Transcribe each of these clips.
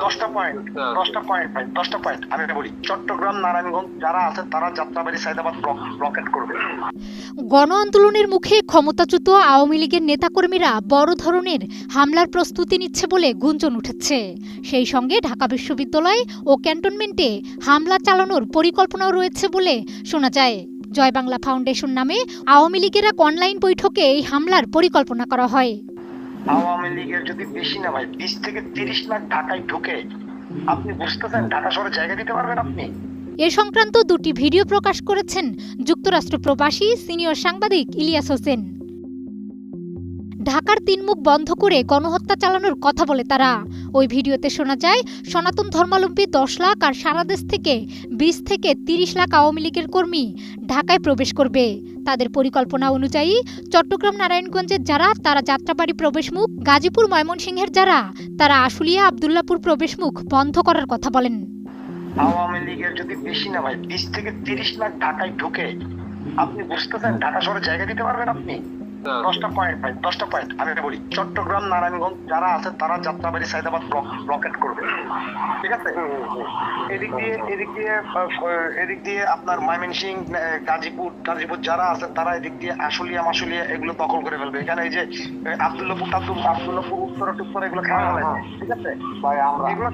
10টা পয়েন্ট ভাই, 10টা পয়েন্ট আমি বলি। চট্টগ্রাম, নারায়ণগঞ্জ যারা আছে তারা যাত্রাবাড়ি, সাইদাবাদ ব্লকেট করবে। গণ আন্দোলনের মুখে ক্ষমতাচ্যুত আওয়ামী লীগের নেতাকর্মীরা বড় ধরনের হামলার প্রস্তুতি নিচ্ছে বলে গুঞ্জন উঠেছে। সেই সঙ্গে ঢাকা বিশ্ববিদ্যালয় ও ক্যান্টনমেন্টে হামলা চালানোর পরিকল্পনাও রয়েছে বলে শোনা যায়। জয় বাংলা ফাউন্ডেশন নামে আওয়ামী লীগের এক অনলাইন বৈঠকে এই হামলার পরিকল্পনা করা হয়। আওয়ামী লীগের যদি বেশি না ভাই 20 থেকে 30 লাখ ঢাকায় ঢুকে, আপনি বুঝতেছেন ঢাকা শহরে জায়গা দিতে পারবেন আপনি? এ সংক্রান্ত দুটি ভিডিও প্রকাশ করেছেন যুক্তরাষ্ট্র প্রবাসী সিনিয়র সাংবাদিক ইলিয়াস হোসেন। ঢাকার 3 মুখ বন্ধ করে গণহত্যা চালানোর কথা বলে তারা। ওই ভিডিওতে শোনা যায় সনাতন ধর্মাবলম্বী 10 লাখ আর সারা দেশ থেকে 20 থেকে 30 লাখ আওয়ামী লীগের কর্মী ঢাকায় প্রবেশ করবে। তাদের পরিকল্পনা অনুযায়ী চট্টগ্রাম, নারায়ণগঞ্জের যারা তারা যাত্রাবাড়ি প্রবেশমুখ, গাজীপুর, ময়মনসিংহের যারা তারা আশুলিয়া, আব্দুল্লাহপুর প্রবেশমুখ বন্ধ করার কথা বলেন। আওয়ামী লীগের যদি বেশি না ভাই 20 থেকে 30 লাখ ঢাকায় ঢুকে, আপনি বুঝতেছেন ঢাকা শহরে জায়গা দিতে পারবেন আপনি? 10টা পয়েন্ট ভাই, 10টা পয়েন্ট আমি বলি। চট্টগ্রাম, নারায়ণগঞ্জ যারা আছে তারা যাত্রাবাড়ি, সাইদাবাদ ব্লকেট করবে, ঠিক আছে? এদিক দিয়ে আপনার ময়মনসিংহ, গাজীপুর যারা আছে তারা এদিক দিয়ে আশুলিয়া এগুলো দখল করে ফেলবে। এখানে এই যে আব্দুল্লাহপুর উত্তর এগুলো খেলা হয়, ঠিক আছে ভাই? আমরা এগুলো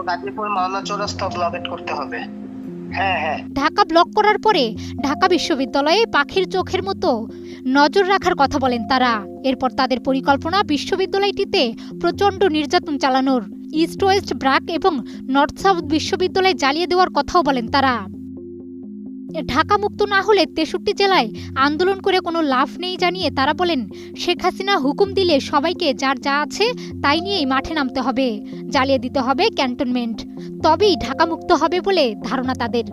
গাজীপুর মাওনা চৌরাস্তা ব্লকেট করতে হবে। ঢাকা ব্লক করার পরে ঢাকা বিশ্ববিদ্যালয়ে পাখির চোখের মতো নজর রাখার কথা বলেন তারা। এরপর তাদের পরিকল্পনা বিশ্ববিদ্যালয়টিতে প্রচণ্ড নির্যাতন চালানোর। ইস্ট ওয়েস্ট, ব্র্যাক এবং নর্থ সাউথ বিশ্ববিদ্যালয় জ্বালিয়ে দেওয়ার কথাও বলেন তারা। ঢাকা মুক্ত না হলে 63 জেলায় আন্দোলন করে কোনো লাভ নেই জানিয়ে তারা বলেন, শেখ হাসিনা হুকুম দিলে সবাইকে যার যা আছে তাই নিয়েই মাঠে নামতে হবে, জ্বালিয়ে দিতে হবে ক্যান্টনমেন্ট, তবেই ঢাকা মুক্ত হবে বলে ধারণা তাদের।